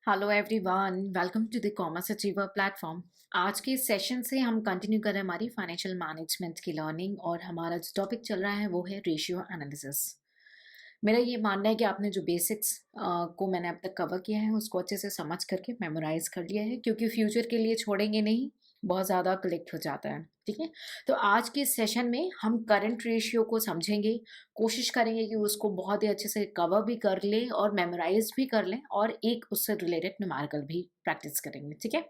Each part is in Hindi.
Hello everyone, welcome to the commerce achiever platform. आज के सेशन से हम कंटिन्यू कर रहे हैं हमारी फाइनेंशियल मैनेजमेंट की लर्निंग और हमारा जो टॉपिक चल रहा है वो है रेशियो एनालिसिस। मेरा ये मानना है कि आपने जो बेसिक्स को मैंने अब तक कवर किया है उसको अच्छे से समझ करके मेमोराइज कर लिया है, क्योंकि फ्यूचर के लिए छोड़ेंगे नहीं, बहुत ज़्यादा कलेक्ट हो जाता है। ठीक है, तो आज के सेशन में हम करंट रेशियो को समझेंगे, कोशिश करेंगे कि उसको बहुत ही अच्छे से कवर भी कर लें और मेमोराइज भी कर लें और एक उससे रिलेटेड न्यूमेरिकल भी प्रैक्टिस करेंगे। ठीक है,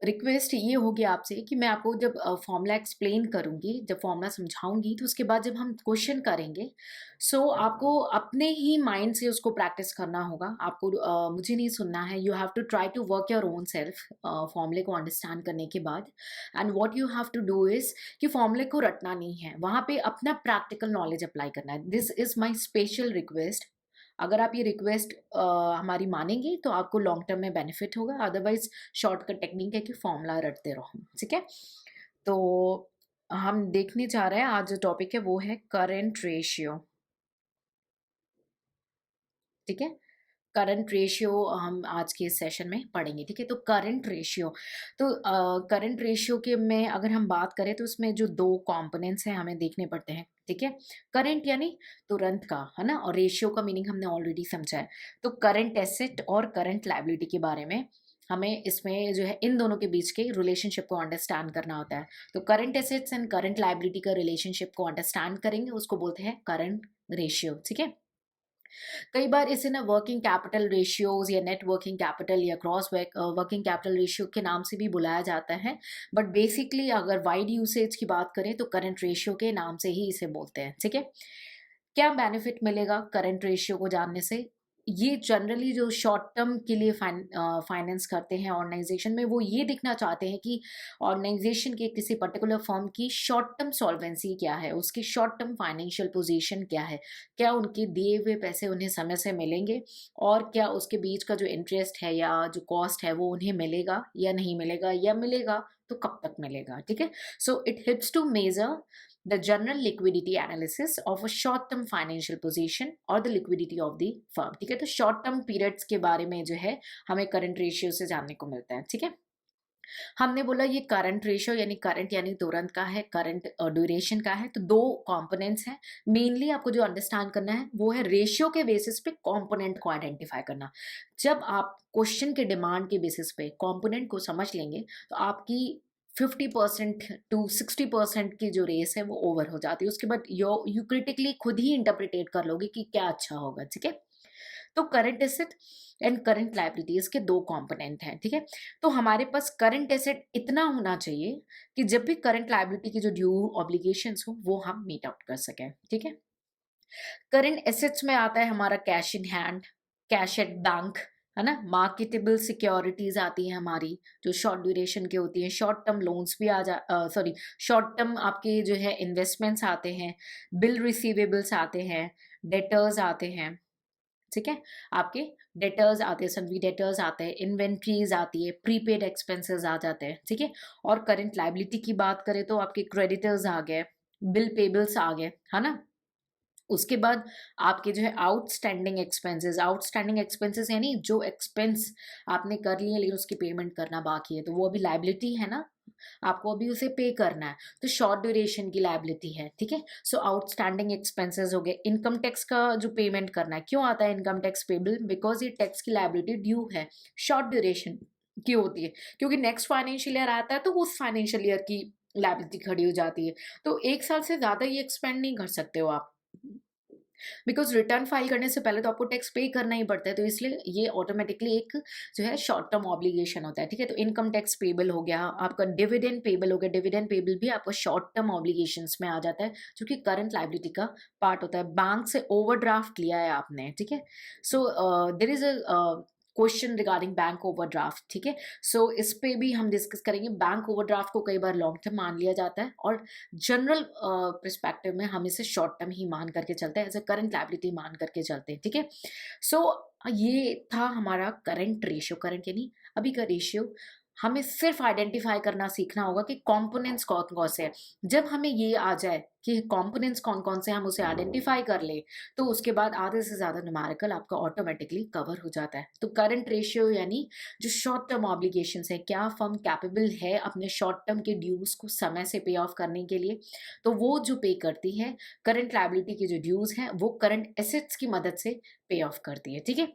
रिक्वेस्ट ये होगी आपसे कि मैं आपको जब फॉर्मूला एक्सप्लेन करूँगी, जब फॉर्मूला समझाऊँगी, तो उसके बाद जब हम क्वेश्चन करेंगे, सो आपको अपने ही माइंड से उसको प्रैक्टिस करना होगा। आपको मुझे नहीं सुनना है। You have to try to work your own self फॉर्मूले को अंडरस्टैंड करने के बाद। And what you have to do is कि फॉर्मूले को रटना नहीं है, वहाँ पे अपना प्रैक्टिकल नॉलेज अप्लाई करना है। This is my special request. अगर आप ये रिक्वेस्ट हमारी मानेंगे तो आपको लॉन्ग टर्म में बेनिफिट होगा, अदरवाइज शॉर्टकट टेक्निक है कि फॉर्मूला रटते रहो। ठीक है, तो हम देखने जा रहे हैं आज जो टॉपिक है वो है करंट रेशियो। ठीक है, करंट रेशियो हम आज के सेशन में पढ़ेंगे। ठीक है, तो करंट रेशियो, तो करंट रेशियो के में अगर हम बात करें तो उसमें जो दो कंपोनेंट्स हैं हमें देखने पड़ते हैं। ठीक है, करंट यानी तुरंत का, है ना, और रेशियो का मीनिंग हमने ऑलरेडी समझा है। तो करंट एसेट और करंट लायबिलिटी के बारे में हमें इसमें जो है इन दोनों के बीच के रिलेशनशिप को अंडरस्टैंड करना होता है। तो current assets and current liability का रिलेशनशिप को अंडरस्टैंड करेंगे, उसको बोलते हैं करंट रेशियो। ठीक है, कई बार इसे ना वर्किंग कैपिटल रेशियोज या नेट वर्किंग कैपिटल या क्रॉस वर्किंग कैपिटल रेशियो के नाम से भी बुलाया जाता है, बट बेसिकली अगर वाइड यूसेज की बात करें तो करंट रेशियो के नाम से ही इसे बोलते हैं। ठीक है, क्या बेनिफिट मिलेगा करंट रेशियो को जानने से? ये जनरली जो शॉर्ट टर्म के लिए फाइनेंस करते हैं ऑर्गेनाइजेशन में, वो ये देखना चाहते हैं कि ऑर्गेनाइजेशन के किसी पर्टिकुलर फर्म की शॉर्ट टर्म सॉल्वेंसी क्या है, उसकी शॉर्ट टर्म फाइनेंशियल पोजीशन क्या है, क्या उनके दिए हुए पैसे उन्हें समय से मिलेंगे, और क्या उसके बीच का जो इंटरेस्ट है या जो कॉस्ट है वो उन्हें मिलेगा या नहीं मिलेगा, या मिलेगा तो कब तक मिलेगा। ठीक है, so it helps to measure the general liquidity analysis of a short term financial position or the liquidity of the firm। ठीक है, तो शॉर्ट टर्म पीरियड्स के बारे में जो है हमें करंट रेशियो से जानने को मिलता है। ठीक है, हमने बोला ये करंट रेशियो यानी करंट यानी तुरंत का है, करंट ड्यूरेशन का है। तो दो कंपोनेंट्स हैं, मेनली आपको जो अंडरस्टैंड करना है वो है रेशियो के बेसिस पे कंपोनेंट को आइडेंटिफाई करना। जब आप क्वेश्चन के डिमांड के बेसिस पे कंपोनेंट को समझ लेंगे तो आपकी 50% टू 60% की जो रेस है वो ओवर हो जाती है। उसके बाद यू क्रिटिकली खुद ही इंटरप्रिटेट कर लोगे कि क्या अच्छा होगा। ठीक है, तो current asset and current liability इसके दो कंपोनेंट हैं। ठीक है, तो हमारे पास करंट एसेट इतना होना चाहिए कि जब भी करंट लायबिलिटी की जो ड्यू ऑब्लिगेशंस हो वो हम मीट आउट कर सकें। ठीक है, करंट एसेट्स में आता है हमारा cash in hand, cash at bank, है ना, मार्केटेबल सिक्योरिटीज आती हैं हमारी जो शॉर्ट ड्यूरेशन की होती हैं, शॉर्ट टर्म लोन्स भी आ जा सॉरी शॉर्ट टर्म आपके जो है इन्वेस्टमेंट्स आते हैं, बिल रिसीवेबल्स आते हैं, डेटर्स आते हैं। ठीक है, आपके डेटर्स आते हैं, सन्वी डेटर्स आते हैं, इन्वेंट्रीज आती है, प्रीपेड एक्सपेंसेस आ जाते हैं। ठीक है, और करंट लायबिलिटी की बात करें तो आपके क्रेडिटर्स आ गए, बिल पेबल्स आ गए, है ना। उसके बाद आपके जो है आउटस्टैंडिंग एक्सपेंसेस यानी जो एक्सपेंस आपने कर लिए लेकिन उसकी पेमेंट करना बाकी है, तो वो अभी लायबिलिटी है ना, आपको अभी उसे पे करना है, तो शॉर्ट ड्यूरेशन की लायबिलिटी है। ठीक है, सो आउटस्टैंडिंग एक्सपेंसेस हो गए। इनकम टैक्स का जो पेमेंट करना है, क्यों आता है इनकम टैक्स पेबल? बिकॉज ये टैक्स की लायबिलिटी ड्यू है, शॉर्ट ड्यूरेशन की होती है, क्योंकि नेक्स्ट फाइनेंशियल ईयर आता है तो उस फाइनेंशियल ईयर की लायबिलिटी खड़ी हो जाती है। तो एक साल से ज्यादा ये एक्सपेंड नहीं कर सकते हो आप, बिकॉज रिटर्न फाइल करने से पहले तो आपको टैक्स पे करना ही पड़ता है, तो इसलिए ये ऑटोमेटिकली एक जो है शॉर्ट टर्म ऑब्लिगेशन होता है। ठीक है, तो इनकम टैक्स पेबल हो गया, आपका डिविडेंड पेबल हो गया, डिविडेंड पेबल भी आपका शॉर्ट टर्म ऑब्लिगेशंस में आ जाता है जो कि करंट लायबिलिटी का पार्ट होता है। बैंक से ओवरड्राफ्ट लिया है आपने, ठीक है, so there is a question regarding bank overdraft. ठीक है, सो इस पे भी हम डिस्कस करेंगे। बैंक ओवरड्राफ्ट को कई बार लॉन्ग टर्म मान लिया जाता है और जनरल पर्सपेक्टिव में हम इसे शॉर्ट टर्म ही मान करके चलते हैं, एज अ करंट लायबिलिटी मान करके चलते हैं। ठीक है, सो ये था हमारा करंट रेशियो, करंट यानी अभी का रेशियो। हमें सिर्फ आइडेंटिफाई करना सीखना होगा कि कंपोनेंट्स कौन कौन से हैं। जब हमें ये आ जाए कि कंपोनेंट्स कौन कौन से हैं, हम उसे आइडेंटिफाई कर ले, तो उसके बाद आधे से ज़्यादा न्यूमेरिकल आपका ऑटोमेटिकली कवर हो जाता है। तो करंट रेशियो यानी जो शॉर्ट टर्म ऑब्लिगेशंस है, क्या फर्म कैपेबल है अपने शॉर्ट टर्म के ड्यूज को समय से पे ऑफ करने के लिए, तो वो जो पे करती है, करंट लायबिलिटी के जो ड्यूज हैं वो करंट एसेट्स की मदद से पे ऑफ करती है। ठीक है,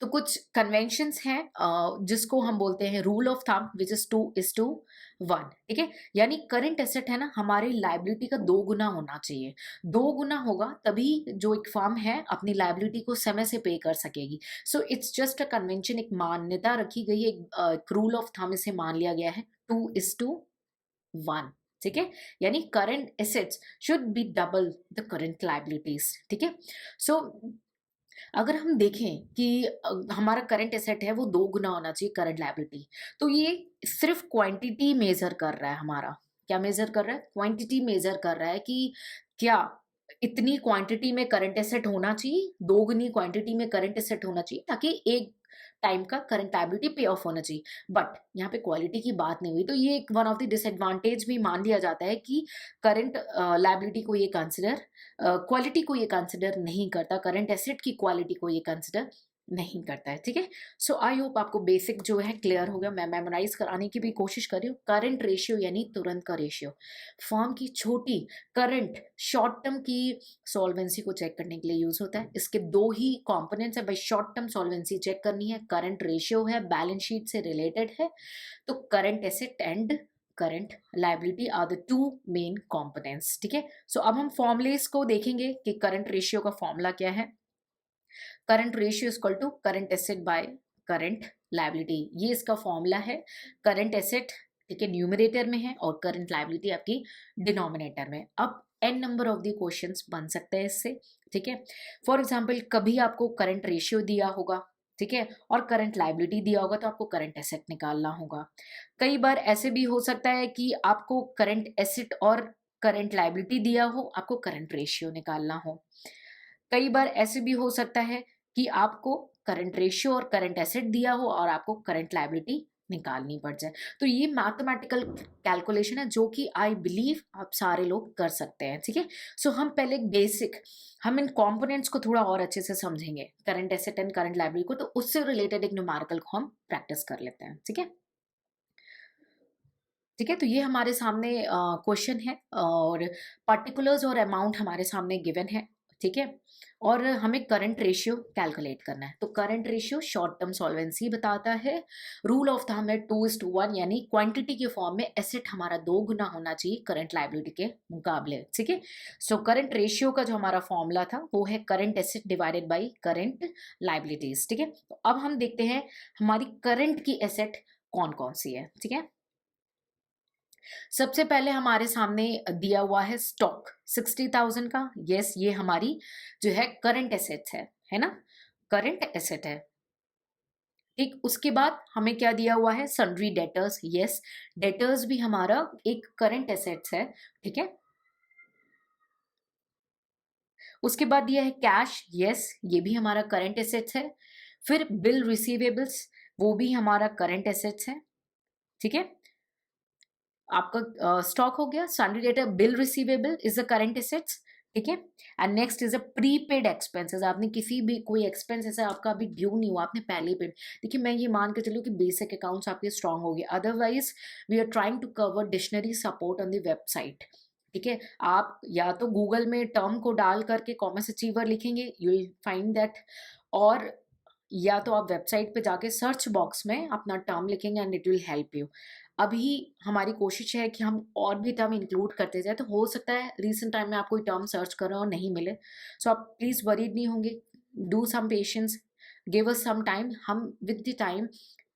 तो कुछ कन्वेंशंस हैं जिसको हम बोलते हैं rule of thumb, which is 2:1। ठीक है, यानी करंट एसेट है ना, हमारी लाइबिलिटी का 2 गुना होना चाहिए। 2 गुना होगा तभी जो एक फर्म है अपनी लाइबिलिटी को समय से पे कर सकेगी। So it's just a convention, एक मान्यता रखी गई है, एक रूल ऑफ थंब इसे मान लिया गया है, 2:1। ठीक है, यानी current assets should be double the current liabilities. ठीक है, सो अगर हम देखें कि हमारा करंट एसेट है वो 2 गुना होना चाहिए करंट लायबिलिटी, तो ये सिर्फ क्वांटिटी मेजर कर रहा है हमारा। क्या मेजर कर रहा है? क्वांटिटी मेजर कर रहा है कि क्या इतनी क्वांटिटी में करंट एसेट होना चाहिए, 2 गुनी क्वांटिटी में करंट एसेट होना चाहिए, ताकि एक टाइम का करंट लायबिलिटी पे ऑफ होना चाहिए। बट यहाँ पे क्वालिटी की बात नहीं हुई, तो ये एक वन ऑफ द डिसएडवांटेज भी मान लिया जाता है कि करंट लायबिलिटी को ये कंसिडर, क्वालिटी को ये कंसिडर नहीं करता, करंट एसेट की क्वालिटी को ये कंसिडर नहीं करता है। ठीक है, सो आई होप आपको बेसिक जो है क्लियर हो गया। मैं मेमोराइज कराने की भी कोशिश कर रही हूँ। करंट रेशियो यानी तुरंत का रेशियो, फर्म की छोटी करंट शॉर्ट टर्म की सॉल्वेंसी को चेक करने के लिए यूज होता है। इसके 2 ही कंपोनेंट्स है भाई, शॉर्ट टर्म सॉल्वेंसी चेक करनी है, करंट रेशियो है, बैलेंस शीट से रिलेटेड है। तो current asset and current liability are the 2 main components. ठीक है, सो अब हम फॉर्मूलेस को देखेंगे कि करंट रेशियो का फॉर्मूला क्या है। Current ratio equal to current asset by current liability, ये इसका फॉर्मूला है। करंट एसेट ठीक है न्यूमरेटर में है और करंट लायबिलिटी आपकी डिनोमिनेटर में। अब n number of the questions बन सकते हैं इससे। ठीक है, फॉर एग्जांपल कभी आपको करंट रेशियो दिया होगा, ठीक है, और करंट लायबिलिटी दिया होगा, तो आपको करंट एसेट निकालना होगा। कई बार ऐसे भी हो सकता है कि आपको करंट एसेट और करंट लायबिलिटी दिया हो, आपको करंट रेशियो निकालना हो। कई बार ऐसे भी हो सकता है कि आपको करंट रेशियो और करंट एसेट दिया हो और आपको करंट लायबिलिटी निकालनी पड़ जाए। तो ये मैथमेटिकल कैलकुलेशन है जो कि आई बिलीव आप सारे लोग कर सकते हैं। ठीक है, सो हम पहले एक बेसिक, हम इन कंपोनेंट्स को थोड़ा और अच्छे से समझेंगे, current asset and current liability को, तो उससे रिलेटेड एक न्यूमेरिकल को हम प्रैक्टिस कर लेते हैं। ठीक है, ठीक है, तो ये हमारे सामने क्वेश्चन है और पर्टिकुलर्स और अमाउंट हमारे सामने गिवन है। ठीक है, और हमें करंट रेशियो कैलकुलेट करना है। तो current ratio short term solvency बताता है। रूल ऑफ थंब है 2:1, यानी क्वांटिटी के फॉर्म में एसेट हमारा 2 गुना होना चाहिए करंट लायबिलिटी के मुकाबले। ठीक है, सो करंट रेशियो का जो हमारा फॉर्मूला था वो है current asset divided by current liabilities. ठीक है, तो अब हम देखते हैं हमारी करंट की एसेट कौन कौन सी है। ठीक है, सबसे पहले हमारे सामने दिया हुआ है स्टॉक 60,000 का। यस, ये हमारी जो है करंट एसेट्स है ना, करंट एसेट है। ठीक, उसके बाद हमें क्या दिया हुआ है, सन्ड्री डेटर्स। यस, डेटर्स भी हमारा एक करंट एसेट्स है। ठीक है, उसके बाद दिया है कैश। यस, ये भी हमारा करंट एसेट्स है। फिर बिल रिसीवेबल्स, वो भी हमारा करंट एसेट्स है। ठीक है, आपका स्टॉक हो गया, sundry debtor, bill receivable is a current assets. ठीक है, and next is a prepaid expenses, आपने किसी भी कोई एक्सपेंस ऐसा आपका अभी ड्यू नहीं हुआ, आपने पहले पेड। देखिए मैं ये मान के चलूँ कि बेसिक अकाउंट्स आपके स्ट्रांग हो गए, otherwise we are trying to cover dictionary support on the website. ठीक है, आप या तो गूगल में टर्म को डाल करके कॉमर्स अचीवर लिखेंगे, यू विल फाइंड दैट, और या तो आप वेबसाइट पे जाके सर्च बॉक्स में अपना टर्म लिखेंगे and it will help you. अभी हमारी कोशिश है कि हम और भी टर्म इंक्लूड करते जाए, तो हो सकता है रिसेंट टाइम में आप कोई टर्म सर्च कर रहे हो और नहीं मिले, सो आप प्लीज़ वरीड नहीं होंगे, do some patience, give us some time. हम विद द टाइम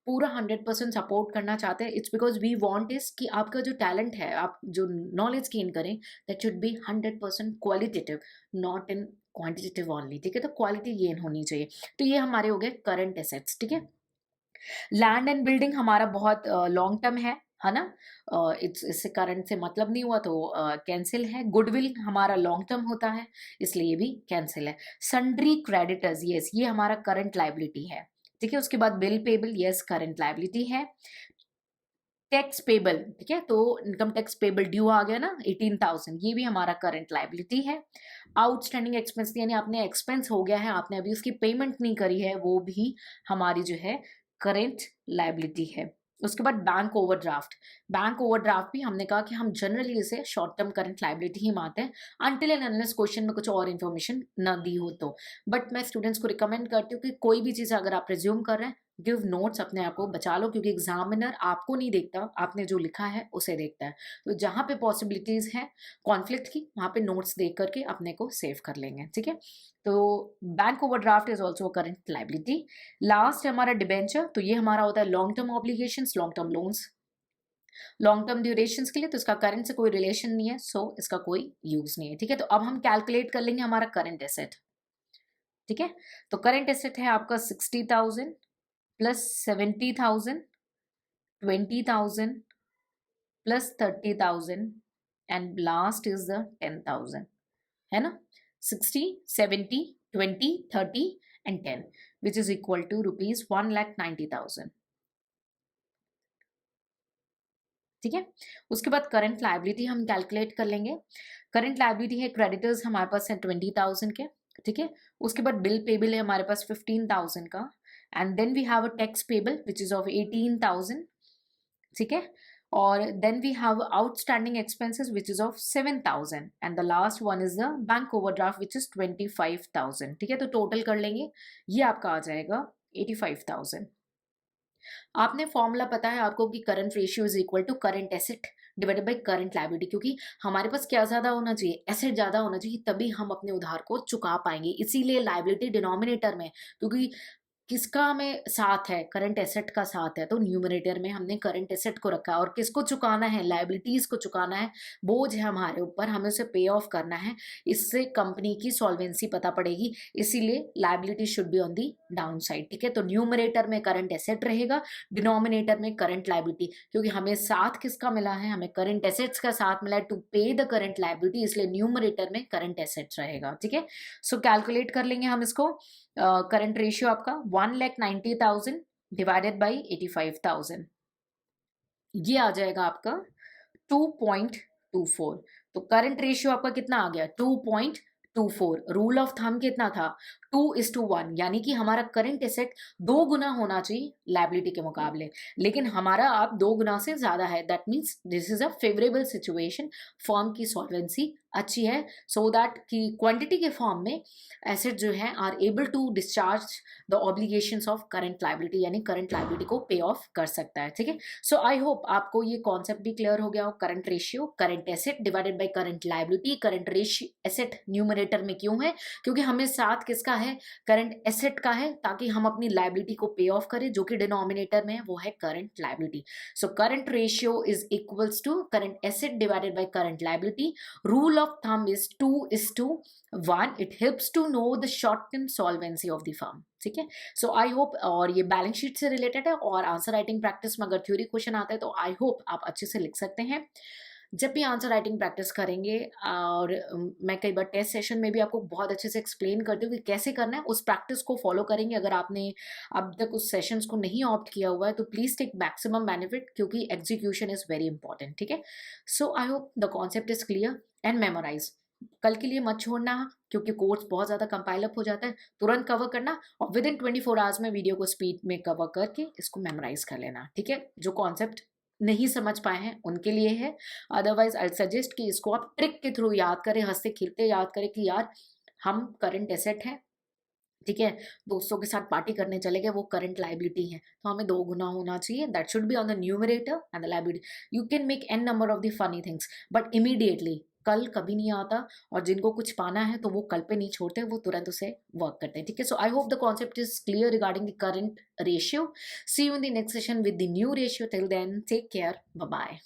पूरा 100% सपोर्ट करना चाहते हैं। It's because we want is कि आपका जो टैलेंट है, आप जो नॉलेज गेन करें, that should be 100% qualitative, not in quantitative only. ठीक है, तो क्वालिटी गेन होनी चाहिए। तो ये हमारे हो गए करंट एसेट्स। ठीक है, लैंड एंड बिल्डिंग हमारा बहुत लॉन्ग टर्म है ना, इट्स इससे करंट से मतलब नहीं हुआ तो कैंसिल है। गुडविल हमारा लॉन्ग टर्म होता है, इसलिए ये भी कैंसिल है। सन्ड्री क्रेडिटर्स, यस, ये हमारा करंट लायबिलिटी है। ठीक है, उसके बाद bill payable, yes, current liability है। टैक्स पेबल, ठीक है, तो इनकम टैक्स पेबल ड्यू आ गया ना 18,000, ये भी हमारा करंट लाइबिलिटी है। आउटस्टैंडिंग एक्सपेंस यानी आपने एक्सपेंस हो गया है, आपने अभी उसकी पेमेंट नहीं करी है, वो भी हमारी जो है करंट लाइबिलिटी है। उसके बाद बैंक ओवरड्राफ्ट, बैंक ओवरड्राफ्ट भी हमने कहा कि हम जनरली इसे शॉर्ट टर्म करंट लाइबिलिटी ही मानते हैं अनटिल एंड अनलेस क्वेश्चन में कुछ और इन्फॉर्मेशन न दी हो तो। बट मैं स्टूडेंट्स को रिकमेंड करती हूँ कि कोई भी चीज़ अगर आप रिज्यूम कर रहे हैं, गिव नोट्स, अपने आप को बचा लो, क्योंकि एग्जामिनर आपको नहीं देखता, आपने जो लिखा है उसे देखता है। तो जहाँ पे पॉसिबिलिटीज हैं कॉन्फ्लिक्ट की, वहाँ पे नोट्स देख करके अपने को सेव कर लेंगे, ठीक है। तो bank overdraft is also current liability. Last है हमारा डिबेंचर, तो ये हमारा होता है long term obligations, long term loans, long term durations के लिए, तो इसका करंट से कोई रिलेशन नहीं है, सो इसका कोई यूज नहीं है, ठीक है। तो अब हम कैलकुलेट कर लेंगे हमारा करंट एसेट, ठीक है। तो करंट एसेट है आपका 60,000 plus 70,000, 20,000 plus 30,000 and last is the 10,000, है ना। 60, 70, 20, 30 and 10 which is equal to rupees 1,90,000, ठीक है। उसके बाद करंट लाइबिलिटी हम कैलकुलेट कर लेंगे। करंट लाइबिलिटी है क्रेडिटर्स हमारे पास है 20,000 के, ठीक है। उसके बाद बिल पेबल है हमारे पास 15,000 का, and then we have a tax payable which is of 18,000, ठीक है। और then we have outstanding expenses which is of 7,000 and the last one is the bank overdraft which is 25,000, ठीक है। तो टोटल कर लेंगे, ये आपका आ जाएगा 85,000। आपने फॉर्मूला पता है आपको कि current ratio is equal to current asset divided by current liability, क्योंकि हमारे पास क्या ज्यादा होना चाहिए, एसेट ज्यादा होना चाहिए, तभी हम अपने उधार को चुका पाएंगे। इसीलिए लायबिलिटी डिनोमिनेटर में, क्योंकि किसका हमें साथ है, करंट एसेट का साथ है, तो न्यूमरेटर में हमने करंट एसेट को रखा है, और किसको चुकाना है, लायबिलिटीज को चुकाना है, बोझ है हमारे ऊपर, हमें उसे पे ऑफ करना है। इससे कंपनी की सॉल्वेंसी पता पड़ेगी, इसीलिए liability should be on the down side, ठीक है। तो न्यूमरेटर में करंट एसेट रहेगा, डिनोमिनेटर में करंट लायबिलिटी, क्योंकि हमें साथ किसका मिला है, हमें करंट एसेट्स का साथ मिला है टू पे द करंट लायबिलिटी, इसलिए न्यूमरेटर में करंट एसेट्स रहेगा, ठीक है। सो कैलकुलेट कर लेंगे हम इसको। करंट रेशियो आपका 1,90,000 डिवाइडेड बाई 85,000, ये आ जाएगा आपका 2.24। तो करंट रेशियो आपका कितना आ गया, 2.24। रूल ऑफ थंब कितना था, 2:1, यानी कि हमारा करंट एसेट 2 गुना होना चाहिए लायबिलिटी के मुकाबले, लेकिन हमारा आप 2 गुना से ज्यादा है। That means this is a favourable situation, firm की सॉल्वेंसी अच्छी है, सो दैट कि क्वांटिटी के फॉर्म में एसेट जो है are able to discharge the obligations of current liability, यानी करंट लायबिलिटी को पे ऑफ कर सकता है, ठीक है। सो आई होप आपको ये कॉन्सेप्ट भी क्लियर हो गया हो। Current ratio, current asset divided by current liability. Current ratio asset numerator में क्यों है, क्योंकि हमें साथ किसका है, करंट एसेट का है, ताकि हम अपनी लायबिलिटी को पे ऑफ करें, जो कि डिनोमिनेटर में है वो है current liability. So current ratio is equals to current asset divided by current liability. Rule of thumb is 2:1. It helps to know the short-term solvency of the firm. ठीक है। सो आई होप, और ये बैलेंस शीट से रिलेटेड है, और आंसर राइटिंग प्रैक्टिस में अगर थ्योरी क्वेश्चन आता है तो आई होप आप अच्छे से लिख सकते हैं। जब भी आंसर राइटिंग प्रैक्टिस करेंगे, और मैं कई बार टेस्ट सेशन में भी आपको बहुत अच्छे से एक्सप्लेन करती हूँ कि कैसे करना है, उस प्रैक्टिस को फॉलो करेंगे। अगर आपने अब तक उस सेशंस को नहीं ऑप्ट किया हुआ है तो प्लीज टेक मैक्सिमम बेनिफिट, क्योंकि एग्जीक्यूशन इज वेरी इंपॉर्टेंट, ठीक है। So I hope the concept is clear and memorise. कल के लिए मत छोड़ना, क्योंकि कोर्स बहुत ज्यादा कंपाइल अप हो जाता है, तुरंत कवर करना, और विद इन 24 आवर्स में वीडियो को स्पीड में कवर करके इसको मेमोराइज कर लेना, ठीक है। जो कॉन्सेप्ट नहीं समझ पाए हैं उनके लिए है, अदरवाइज आई सजेस्ट कि इसको आप ट्रिक के थ्रू याद करें, हंसते खिलते याद करें कि यार हम करंट एसेट हैं, ठीक है, दोस्तों के साथ पार्टी करने चले गए, वो करंट लायबिलिटी है, तो हमें 2 गुना होना चाहिए, that should be on the numerator and the liability. You can make an number of the funny things, but immediately कल कभी नहीं आता, और जिनको कुछ पाना है तो वो कल पे नहीं छोड़ते, वो तुरंत उसे वर्क करते हैं, ठीक है। So I hope the concept is clear regarding the current ratio. See you in the next session with the new ratio. Till then take care, bye bye.